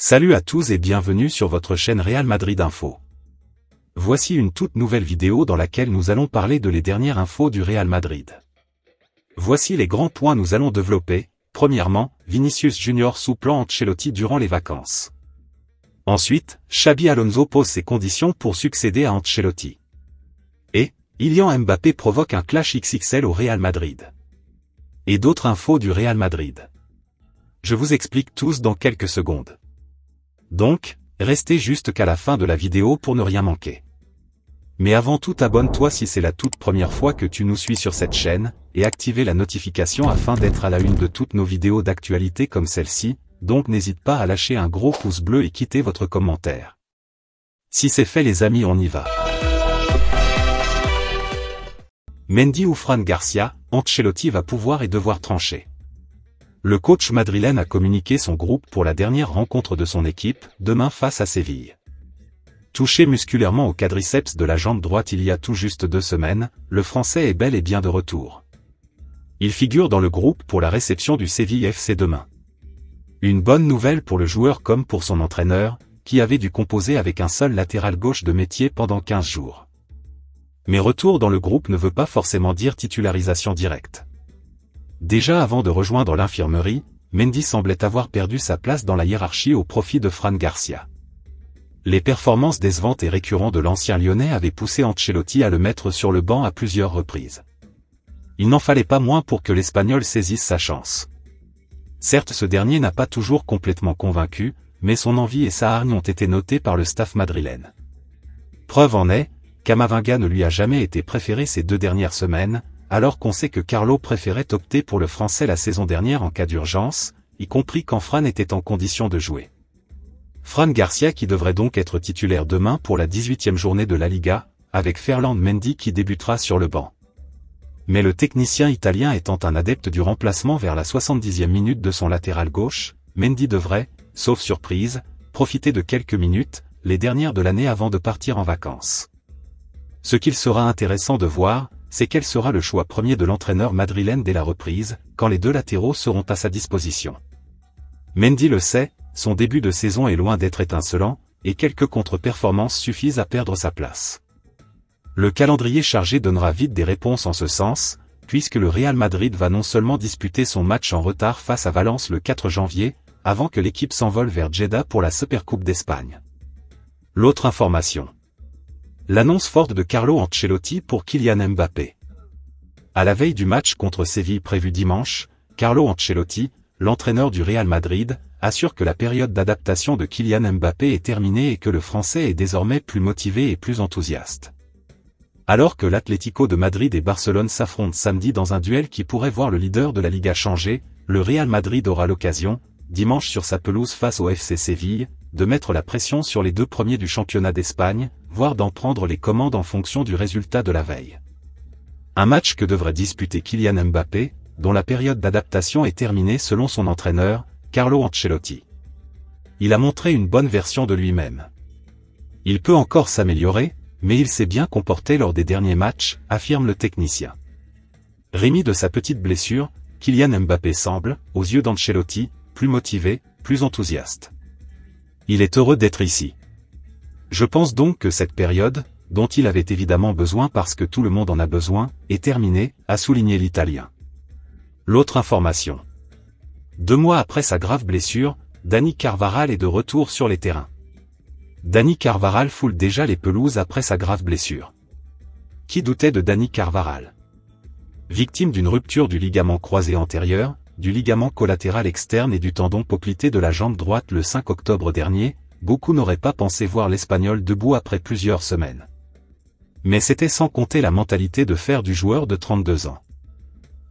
Salut à tous et bienvenue sur votre chaîne Real Madrid Info. Voici une toute nouvelle vidéo dans laquelle nous allons parler de les dernières infos du Real Madrid. Voici les grands points nous allons développer. Premièrement, Vinicius Junior sous plan Ancelotti durant les vacances. Ensuite, Xabi Alonso pose ses conditions pour succéder à Ancelotti. Et, Kylian Mbappé provoque un clash XXL au Real Madrid. Et d'autres infos du Real Madrid. Je vous explique tous dans quelques secondes. Donc, restez juste qu'à la fin de la vidéo pour ne rien manquer. Mais avant tout, abonne-toi si c'est la toute première fois que tu nous suis sur cette chaîne, et activez la notification afin d'être à la une de toutes nos vidéos d'actualité comme celle-ci, donc n'hésite pas à lâcher un gros pouce bleu et quitter votre commentaire. Si c'est fait les amis, on y va. Mendy ou Fran Garcia, Ancelotti va pouvoir et devoir trancher. Le coach madrilène a communiqué son groupe pour la dernière rencontre de son équipe, demain face à Séville. Touché musculairement au quadriceps de la jambe droite il y a tout juste 2 semaines, le Français est bel et bien de retour. Il figure dans le groupe pour la réception du Séville FC demain. Une bonne nouvelle pour le joueur comme pour son entraîneur, qui avait dû composer avec un seul latéral gauche de métier pendant 15 jours. Mais retour dans le groupe ne veut pas forcément dire titularisation directe. Déjà avant de rejoindre l'infirmerie, Mendy semblait avoir perdu sa place dans la hiérarchie au profit de Fran Garcia. Les performances décevantes et récurrentes de l'ancien Lyonnais avaient poussé Ancelotti à le mettre sur le banc à plusieurs reprises. Il n'en fallait pas moins pour que l'Espagnol saisisse sa chance. Certes, ce dernier n'a pas toujours complètement convaincu, mais son envie et sa hargne ont été notées par le staff madrilène. Preuve en est, Camavinga ne lui a jamais été préféré ces 2 dernières semaines, alors qu'on sait que Carlo préférait opter pour le Français la saison dernière en cas d'urgence, y compris quand Fran était en condition de jouer. Fran Garcia qui devrait donc être titulaire demain pour la 18e journée de la Liga, avec Ferland Mendy qui débutera sur le banc. Mais le technicien italien étant un adepte du remplacement vers la 70e minute de son latéral gauche, Mendy devrait, sauf surprise, profiter de quelques minutes, les dernières de l'année avant de partir en vacances. Ce qu'il sera intéressant de voir, c'est quel sera le choix premier de l'entraîneur madrilène dès la reprise, quand les 2 latéraux seront à sa disposition. Mendy le sait, son début de saison est loin d'être étincelant, et quelques contre-performances suffisent à perdre sa place. Le calendrier chargé donnera vite des réponses en ce sens, puisque le Real Madrid va non seulement disputer son match en retard face à Valence le 4 janvier, avant que l'équipe s'envole vers Jeddah pour la Supercoupe d'Espagne. L'autre information. L'annonce forte de Carlo Ancelotti pour Kylian Mbappé. À la veille du match contre Séville prévu dimanche, Carlo Ancelotti, l'entraîneur du Real Madrid, assure que la période d'adaptation de Kylian Mbappé est terminée et que le Français est désormais plus motivé et plus enthousiaste. Alors que l'Atlético de Madrid et Barcelone s'affrontent samedi dans un duel qui pourrait voir le leader de la Liga changer, le Real Madrid aura l'occasion, dimanche sur sa pelouse face au FC Séville, de mettre la pression sur les 2 premiers du championnat d'Espagne, voire d'en prendre les commandes en fonction du résultat de la veille. Un match que devrait disputer Kylian Mbappé, dont la période d'adaptation est terminée selon son entraîneur, Carlo Ancelotti. Il a montré une bonne version de lui-même. Il peut encore s'améliorer, mais il s'est bien comporté lors des derniers matchs, affirme le technicien. Remis de sa petite blessure, Kylian Mbappé semble, aux yeux d'Ancelotti, plus motivé, plus enthousiaste. Il est heureux d'être ici. Je pense donc que cette période, dont il avait évidemment besoin parce que tout le monde en a besoin, est terminée, a souligné l'Italien. L'autre information. 2 mois après sa grave blessure, Dani Carvajal est de retour sur les terrains. Dani Carvajal foule déjà les pelouses après sa grave blessure. Qui doutait de Dani Carvajal? Victime d'une rupture du ligament croisé antérieur, du ligament collatéral externe et du tendon poplité de la jambe droite le 5 octobre dernier, beaucoup n'auraient pas pensé voir l'Espagnol debout après plusieurs semaines. Mais c'était sans compter la mentalité de fer du joueur de 32 ans.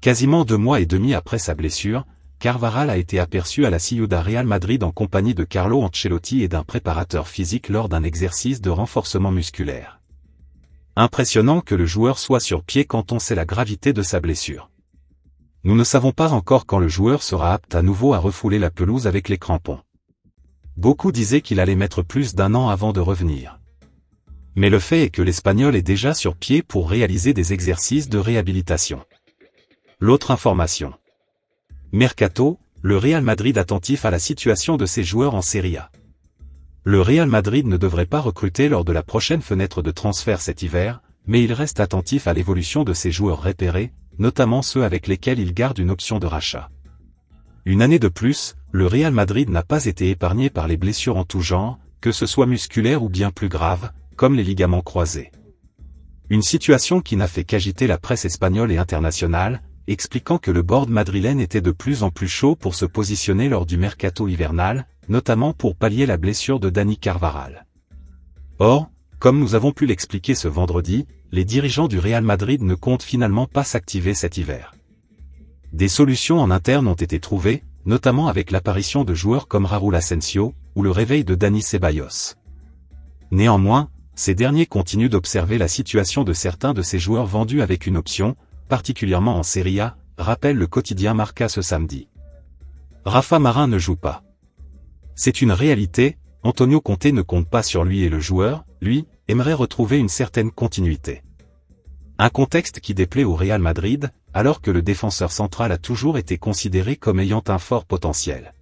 Quasiment 2 mois et demi après sa blessure, Carvajal a été aperçu à la Ciudad Real Madrid en compagnie de Carlo Ancelotti et d'un préparateur physique lors d'un exercice de renforcement musculaire. Impressionnant que le joueur soit sur pied quand on sait la gravité de sa blessure. Nous ne savons pas encore quand le joueur sera apte à nouveau à refouler la pelouse avec les crampons. Beaucoup disaient qu'il allait mettre plus d'1 an avant de revenir. Mais le fait est que l'Espagnol est déjà sur pied pour réaliser des exercices de réhabilitation. L'autre information. Mercato, le Real Madrid attentif à la situation de ses joueurs en Serie A. Le Real Madrid ne devrait pas recruter lors de la prochaine fenêtre de transfert cet hiver, mais il reste attentif à l'évolution de ses joueurs repérés, notamment ceux avec lesquels il garde une option de rachat. Une année de plus, le Real Madrid n'a pas été épargné par les blessures en tout genre, que ce soit musculaires ou bien plus graves, comme les ligaments croisés. Une situation qui n'a fait qu'agiter la presse espagnole et internationale, expliquant que le board madrilène était de plus en plus chaud pour se positionner lors du mercato hivernal, notamment pour pallier la blessure de Dani Carvajal. Or, comme nous avons pu l'expliquer ce vendredi, les dirigeants du Real Madrid ne comptent finalement pas s'activer cet hiver. Des solutions en interne ont été trouvées, notamment avec l'apparition de joueurs comme Raúl Asensio, ou le réveil de Dani Ceballos. Néanmoins, ces derniers continuent d'observer la situation de certains de ces joueurs vendus avec une option, particulièrement en Serie A, rappelle le quotidien Marca ce samedi. Rafa Marin ne joue pas. C'est une réalité, Antonio Conte ne compte pas sur lui et le joueur, lui, aimerait retrouver une certaine continuité. Un contexte qui déplaît au Real Madrid, alors que le défenseur central a toujours été considéré comme ayant un fort potentiel.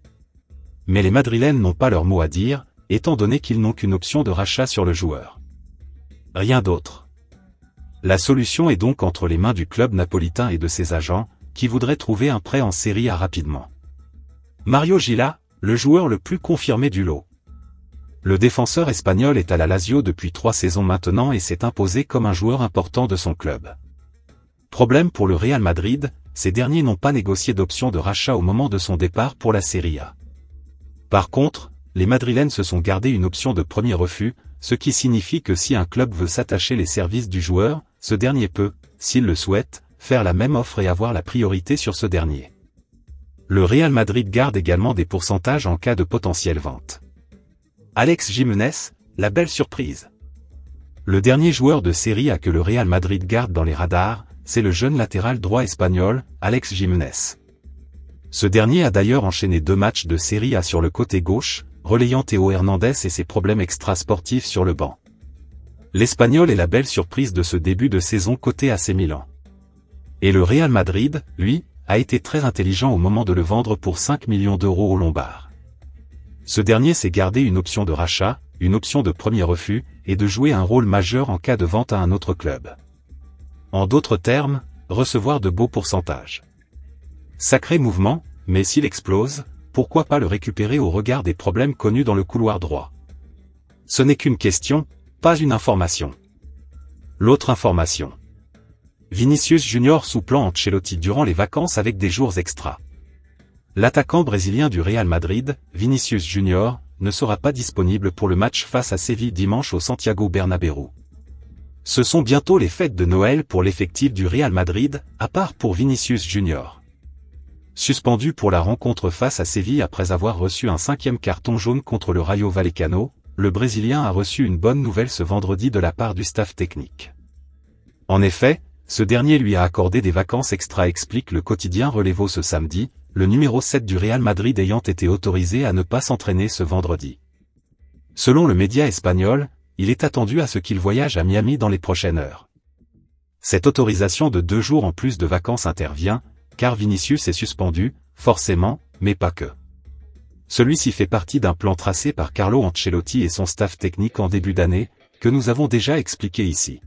Mais les Madrilènes n'ont pas leur mot à dire, étant donné qu'ils n'ont qu'une option de rachat sur le joueur. Rien d'autre. La solution est donc entre les mains du club napolitain et de ses agents, qui voudraient trouver un prêt en Serie A rapidement. Mario Gila, le joueur le plus confirmé du lot. Le défenseur espagnol est à la Lazio depuis 3 saisons maintenant et s'est imposé comme un joueur important de son club. Problème pour le Real Madrid, ces derniers n'ont pas négocié d'option de rachat au moment de son départ pour la Serie A. Par contre, les Madrilènes se sont gardés une option de premier refus, ce qui signifie que si un club veut s'attacher les services du joueur, ce dernier peut, s'il le souhaite, faire la même offre et avoir la priorité sur ce dernier. Le Real Madrid garde également des pourcentages en cas de potentielle vente. Alex Jiménez, la belle surprise. Le dernier joueur de Serie A que le Real Madrid garde dans les radars, c'est le jeune latéral droit espagnol, Alex Jiménez. Ce dernier a d'ailleurs enchaîné 2 matchs de Serie A sur le côté gauche, relayant Théo Hernandez et ses problèmes extrasportifs sur le banc. L'Espagnol est la belle surprise de ce début de saison côté AC Milan. Et le Real Madrid, lui, a été très intelligent au moment de le vendre pour 5 millions d'euros au Lombard. Ce dernier s'est gardé une option de rachat, une option de premier refus, et de jouer un rôle majeur en cas de vente à un autre club. En d'autres termes, recevoir de beaux pourcentages. Sacré mouvement, mais s'il explose, pourquoi pas le récupérer au regard des problèmes connus dans le couloir droit? Ce n'est qu'une question, pas une information. L'autre information. Vinicius Junior sous plan Ancelotti durant les vacances avec des jours extra. L'attaquant brésilien du Real Madrid, Vinicius Junior, ne sera pas disponible pour le match face à Séville dimanche au Santiago Bernabéu. Ce sont bientôt les fêtes de Noël pour l'effectif du Real Madrid, à part pour Vinicius Junior. Suspendu pour la rencontre face à Séville après avoir reçu un 5e carton jaune contre le Rayo Vallecano, le Brésilien a reçu une bonne nouvelle ce vendredi de la part du staff technique. En effet, ce dernier lui a accordé des vacances extra, explique le quotidien Relevo ce samedi, le numéro 7 du Real Madrid ayant été autorisé à ne pas s'entraîner ce vendredi. Selon le média espagnol, il est attendu à ce qu'il voyage à Miami dans les prochaines heures. Cette autorisation de 2 jours en plus de vacances intervient, car Vinicius est suspendu, forcément, mais pas que. Celui-ci fait partie d'un plan tracé par Carlo Ancelotti et son staff technique en début d'année, que nous avons déjà expliqué ici.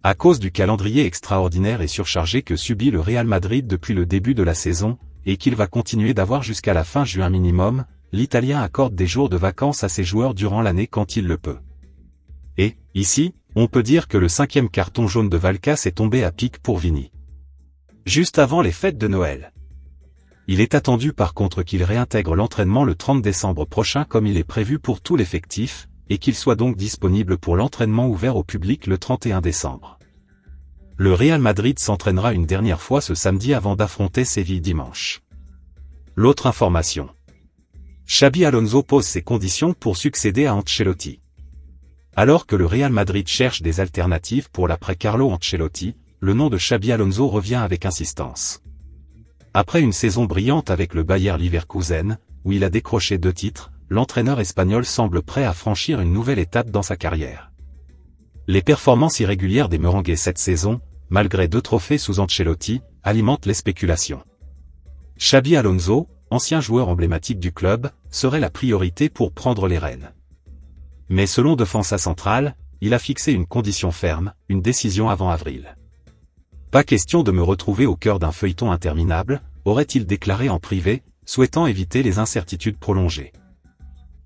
À cause du calendrier extraordinaire et surchargé que subit le Real Madrid depuis le début de la saison, et qu'il va continuer d'avoir jusqu'à la fin juin minimum, l'Italien accorde des jours de vacances à ses joueurs durant l'année quand il le peut. Et, ici, on peut dire que le 5e carton jaune de Vallecas est tombé à pic pour Vini. Juste avant les fêtes de Noël. Il est attendu par contre qu'il réintègre l'entraînement le 30 décembre prochain comme il est prévu pour tout l'effectif, et qu'il soit donc disponible pour l'entraînement ouvert au public le 31 décembre. Le Real Madrid s'entraînera une dernière fois ce samedi avant d'affronter Séville dimanche. L'autre information. Xabi Alonso pose ses conditions pour succéder à Ancelotti. Alors que le Real Madrid cherche des alternatives pour l'après Carlo Ancelotti, le nom de Xabi Alonso revient avec insistance. Après une saison brillante avec le Bayer Leverkusen, où il a décroché 2 titres, l'entraîneur espagnol semble prêt à franchir une nouvelle étape dans sa carrière. Les performances irrégulières des Merengues cette saison, malgré 2 trophées sous Ancelotti, alimentent les spéculations. Xabi Alonso, ancien joueur emblématique du club, serait la priorité pour prendre les rênes. Mais selon Defensa Central, il a fixé une condition ferme, une décision avant avril. Pas question de me retrouver au cœur d'un feuilleton interminable, aurait-il déclaré en privé, souhaitant éviter les incertitudes prolongées.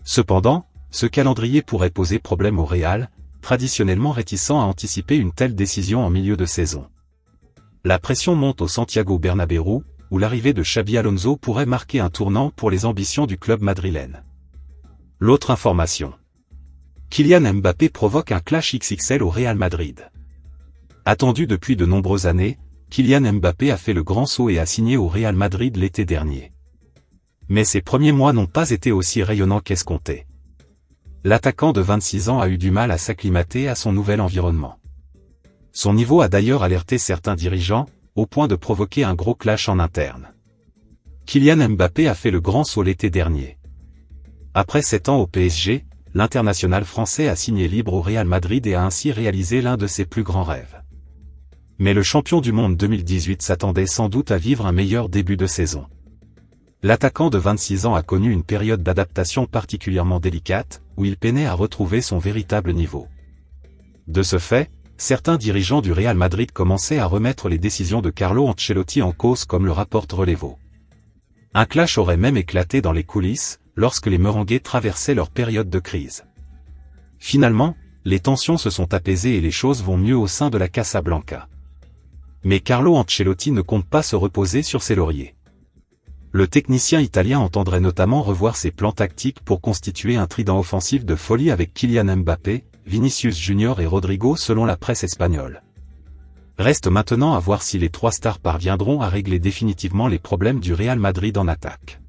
Cependant, ce calendrier pourrait poser problème au Real, traditionnellement réticent à anticiper une telle décision en milieu de saison. La pression monte au Santiago Bernabéu, où l'arrivée de Xabi Alonso pourrait marquer un tournant pour les ambitions du club madrilène. L'autre information. Kylian Mbappé provoque un clash XXL au Real Madrid. Attendu depuis de nombreuses années, Kylian Mbappé a fait le grand saut et a signé au Real Madrid l'été dernier. Mais ses premiers mois n'ont pas été aussi rayonnants qu'escompté. L'attaquant de 26 ans a eu du mal à s'acclimater à son nouvel environnement. Son niveau a d'ailleurs alerté certains dirigeants, au point de provoquer un gros clash en interne. Kylian Mbappé a fait le grand saut l'été dernier. Après 7 ans au PSG, l'international français a signé libre au Real Madrid et a ainsi réalisé l'un de ses plus grands rêves. Mais le champion du monde 2018 s'attendait sans doute à vivre un meilleur début de saison. L'attaquant de 26 ans a connu une période d'adaptation particulièrement délicate, où il peinait à retrouver son véritable niveau. De ce fait, certains dirigeants du Real Madrid commençaient à remettre les décisions de Carlo Ancelotti en cause comme le rapporte Relevo. Un clash aurait même éclaté dans les coulisses, lorsque les Merengues traversaient leur période de crise. Finalement, les tensions se sont apaisées et les choses vont mieux au sein de la Casablanca. Mais Carlo Ancelotti ne compte pas se reposer sur ses lauriers. Le technicien italien entendrait notamment revoir ses plans tactiques pour constituer un trident offensif de folie avec Kylian Mbappé, Vinicius Junior et Rodrigo selon la presse espagnole. Reste maintenant à voir si les trois stars parviendront à régler définitivement les problèmes du Real Madrid en attaque.